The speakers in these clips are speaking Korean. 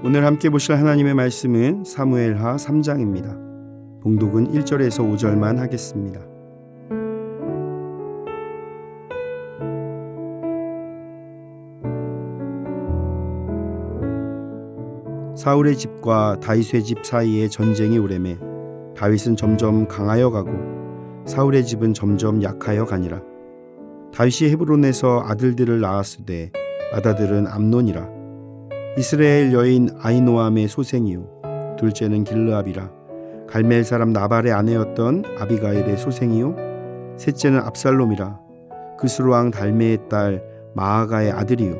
오늘 함께 보실 하나님의 말씀은 사무엘하 3장입니다. 봉독은 1절에서 5절만 하겠습니다. 사울의 집과 다윗의 집 사이에 전쟁이 오래매 다윗은 점점 강하여 가고 사울의 집은 점점 약하여 가니라. 다윗이 헤브론에서 아들들을 낳았으되 맏아들은 암논이라. 이스라엘 여인 아히노암의 소생이요 둘째는 길르압이라. 갈멜 사람 나발의 아내였던 아비가일의 소생이요 셋째는 압살롬이라. 그스루 왕 달메의 딸 마아가의 아들이요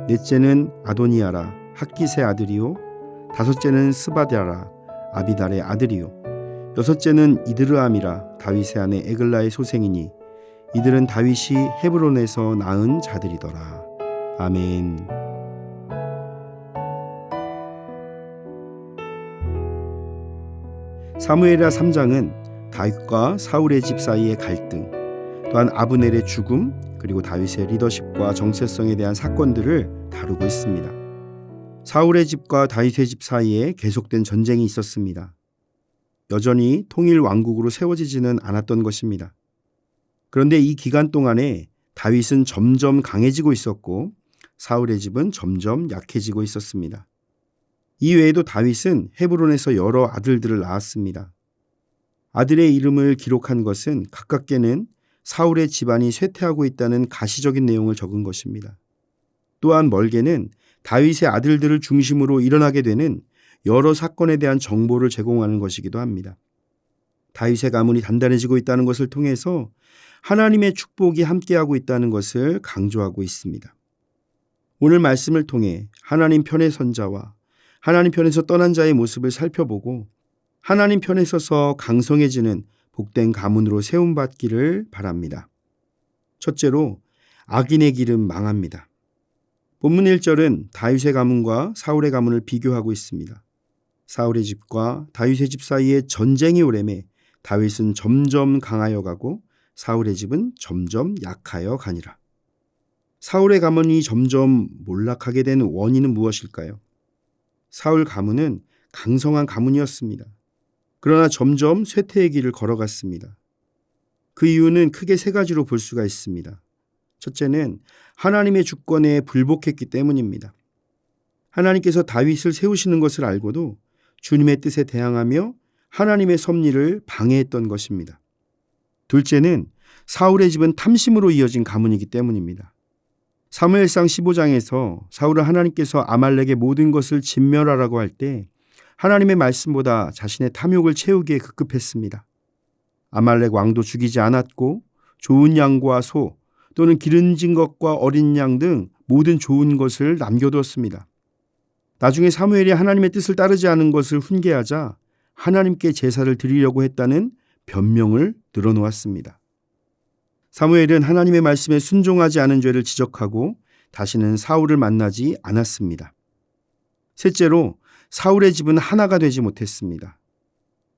넷째는 아도니아라. 핫깃의 아들이요 다섯째는 스바랴라. 아비달의 아들이요 여섯째는 이드르암이라. 다윗의 아내 에글라의 소생이니 이들은 다윗이 헤브론에서 낳은 자들이더라. 아멘. 사무엘하 3장은 다윗과 사울의 집 사이의 갈등, 또한 아브넬의 죽음, 그리고 다윗의 리더십과 정체성에 대한 사건들을 다루고 있습니다. 사울의 집과 다윗의 집 사이에 계속된 전쟁이 있었습니다. 여전히 통일 왕국으로 세워지지는 않았던 것입니다. 그런데 이 기간 동안에 다윗은 점점 강해지고 있었고 사울의 집은 점점 약해지고 있었습니다. 이 외에도 다윗은 헤브론에서 여러 아들들을 낳았습니다. 아들의 이름을 기록한 것은 가깝게는 사울의 집안이 쇠퇴하고 있다는 가시적인 내용을 적은 것입니다. 또한 멀게는 다윗의 아들들을 중심으로 일어나게 되는 여러 사건에 대한 정보를 제공하는 것이기도 합니다. 다윗의 가문이 단단해지고 있다는 것을 통해서 하나님의 축복이 함께하고 있다는 것을 강조하고 있습니다. 오늘 말씀을 통해 하나님 편에 선 자와 하나님 편에서 떠난 자의 모습을 살펴보고 하나님 편에 서서 강성해지는 복된 가문으로 세움받기를 바랍니다. 첫째로 악인의 길은 망합니다. 본문 1절은 다윗의 가문과 사울의 가문을 비교하고 있습니다. 사울의 집과 다윗의 집 사이에 전쟁이 오래매 다윗은 점점 강하여 가고 사울의 집은 점점 약하여 가니라. 사울의 가문이 점점 몰락하게 된 원인은 무엇일까요? 사울 가문은 강성한 가문이었습니다. 그러나 점점 쇠퇴의 길을 걸어갔습니다. 그 이유는 크게 세 가지로 볼 수가 있습니다. 첫째는 하나님의 주권에 불복했기 때문입니다. 하나님께서 다윗을 세우시는 것을 알고도 주님의 뜻에 대항하며 하나님의 섭리를 방해했던 것입니다. 둘째는 사울의 집은 탐심으로 이어진 가문이기 때문입니다. 사무엘상 15장에서 사울은 하나님께서 아말렉의 모든 것을 진멸하라고 할 때 하나님의 말씀보다 자신의 탐욕을 채우기에 급급했습니다. 아말렉 왕도 죽이지 않았고 좋은 양과 소 또는 기름진 것과 어린 양 등 모든 좋은 것을 남겨두었습니다. 나중에 사무엘이 하나님의 뜻을 따르지 않은 것을 훈계하자 하나님께 제사를 드리려고 했다는 변명을 늘어놓았습니다. 사무엘은 하나님의 말씀에 순종하지 않은 죄를 지적하고 다시는 사울을 만나지 않았습니다. 셋째로 사울의 집은 하나가 되지 못했습니다.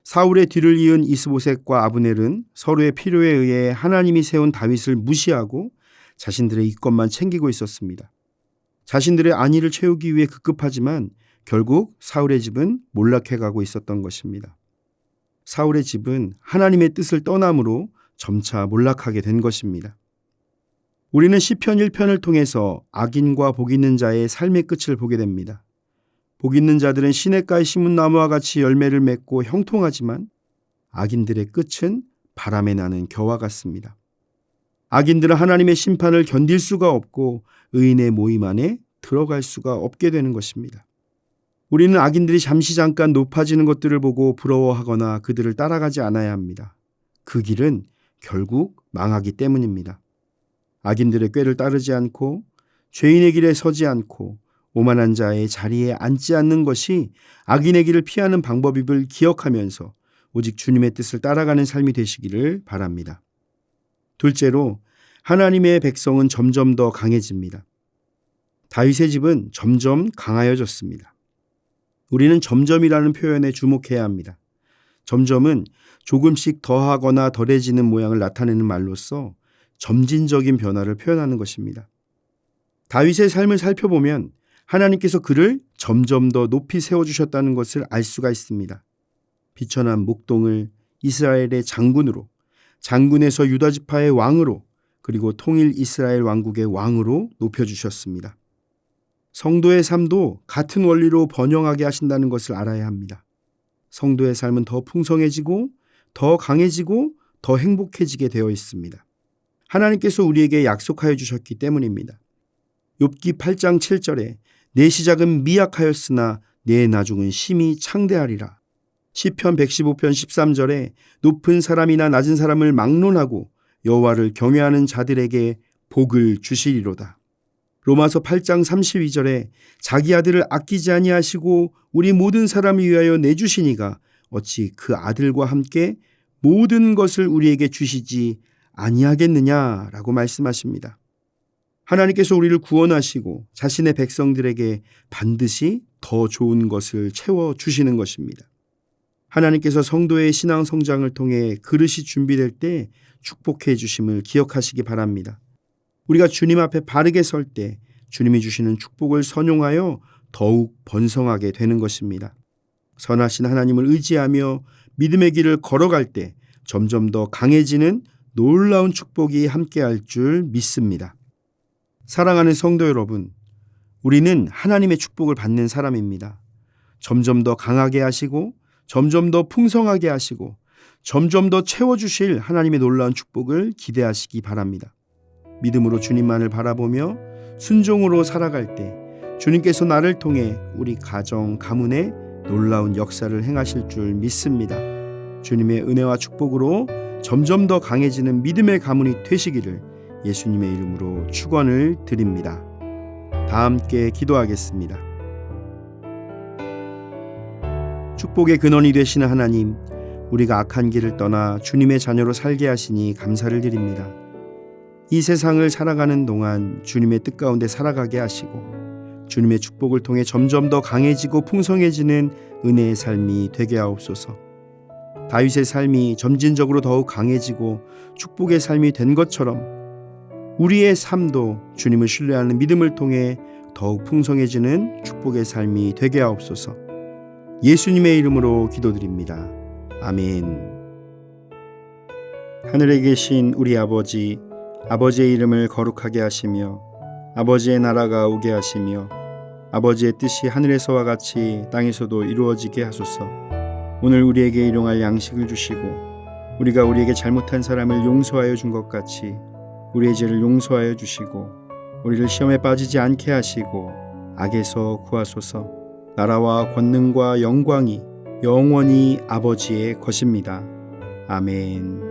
사울의 뒤를 이은 이스보셋과 아브넬은 서로의 필요에 의해 하나님이 세운 다윗을 무시하고 자신들의 이권만 챙기고 있었습니다. 자신들의 안위를 채우기 위해 급급하지만 결국 사울의 집은 몰락해가고 있었던 것입니다. 사울의 집은 하나님의 뜻을 떠남으로 점차 몰락하게 된 것입니다. 우리는 시편 1편을 통해서 악인과 복 있는 자의 삶의 끝을 보게 됩니다. 복 있는 자들은 시냇가에 심은 나무와 같이 열매를 맺고 형통하지만 악인들의 끝은 바람에 나는 겨와 같습니다. 악인들은 하나님의 심판을 견딜 수가 없고 의인의 모임 안에 들어갈 수가 없게 되는 것입니다. 우리는 악인들이 잠깐 높아지는 것들을 보고 부러워하거나 그들을 따라가지 않아야 합니다. 그 길은 결국 망하기 때문입니다. 악인들의 꾀를 따르지 않고 죄인의 길에 서지 않고 오만한 자의 자리에 앉지 않는 것이 악인의 길을 피하는 방법임을 기억하면서 오직 주님의 뜻을 따라가는 삶이 되시기를 바랍니다. 둘째로 하나님의 백성은 점점 더 강해집니다. 다윗의 집은 점점 강하여졌습니다. 우리는 점점이라는 표현에 주목해야 합니다. 점점은 조금씩 더하거나 덜해지는 모양을 나타내는 말로써 점진적인 변화를 표현하는 것입니다. 다윗의 삶을 살펴보면 하나님께서 그를 점점 더 높이 세워주셨다는 것을 알 수가 있습니다. 비천한 목동을 이스라엘의 장군으로, 장군에서 유다 지파의 왕으로, 그리고 통일 이스라엘 왕국의 왕으로 높여주셨습니다. 성도의 삶도 같은 원리로 번영하게 하신다는 것을 알아야 합니다. 성도의 삶은 더 풍성해지고 더 강해지고 더 행복해지게 되어 있습니다. 하나님께서 우리에게 약속하여 주셨기 때문입니다. 욥기 8장 7절에 내 시작은 미약하였으나 내 나중은 심히 창대하리라. 시편 115편 13절에 높은 사람이나 낮은 사람을 막론하고 여호와를 경외하는 자들에게 복을 주시리로다. 로마서 8장 32절에 자기 아들을 아끼지 아니하시고 우리 모든 사람을 위하여 내주시니가 어찌 그 아들과 함께 모든 것을 우리에게 주시지 아니하겠느냐라고 말씀하십니다. 하나님께서 우리를 구원하시고 자신의 백성들에게 반드시 더 좋은 것을 채워주시는 것입니다. 하나님께서 성도의 신앙 성장을 통해 그릇이 준비될 때 축복해 주심을 기억하시기 바랍니다. 우리가 주님 앞에 바르게 설 때 주님이 주시는 축복을 선용하여 더욱 번성하게 되는 것입니다. 선하신 하나님을 의지하며 믿음의 길을 걸어갈 때 점점 더 강해지는 놀라운 축복이 함께할 줄 믿습니다. 사랑하는 성도 여러분, 우리는 하나님의 축복을 받는 사람입니다. 점점 더 강하게 하시고 점점 더 풍성하게 하시고 점점 더 채워주실 하나님의 놀라운 축복을 기대하시기 바랍니다. 믿음으로 주님만을 바라보며 순종으로 살아갈 때 주님께서 나를 통해 우리 가정, 가문에 놀라운 역사를 행하실 줄 믿습니다. 주님의 은혜와 축복으로 점점 더 강해지는 믿음의 가문이 되시기를 예수님의 이름으로 축원을 드립니다. 다 함께 기도하겠습니다. 축복의 근원이 되시는 하나님, 우리가 악한 길을 떠나 주님의 자녀로 살게 하시니 감사를 드립니다. 이 세상을 살아가는 동안 주님의 뜻 가운데 살아가게 하시고 주님의 축복을 통해 점점 더 강해지고 풍성해지는 은혜의 삶이 되게 하옵소서. 다윗의 삶이 점진적으로 더욱 강해지고 축복의 삶이 된 것처럼 우리의 삶도 주님을 신뢰하는 믿음을 통해 더욱 풍성해지는 축복의 삶이 되게 하옵소서. 예수님의 이름으로 기도드립니다. 아멘. 하늘에 계신 우리 아버지, 아버지의 이름을 거룩하게 하시며 아버지의 나라가 오게 하시며 아버지의 뜻이 하늘에서와 같이 땅에서도 이루어지게 하소서. 오늘 우리에게 일용할 양식을 주시고 우리가 우리에게 잘못한 사람을 용서하여 준 것 같이 우리의 죄를 용서하여 주시고 우리를 시험에 빠지지 않게 하시고 악에서 구하소서. 나라와 권능과 영광이 영원히 아버지의 것입니다. 아멘.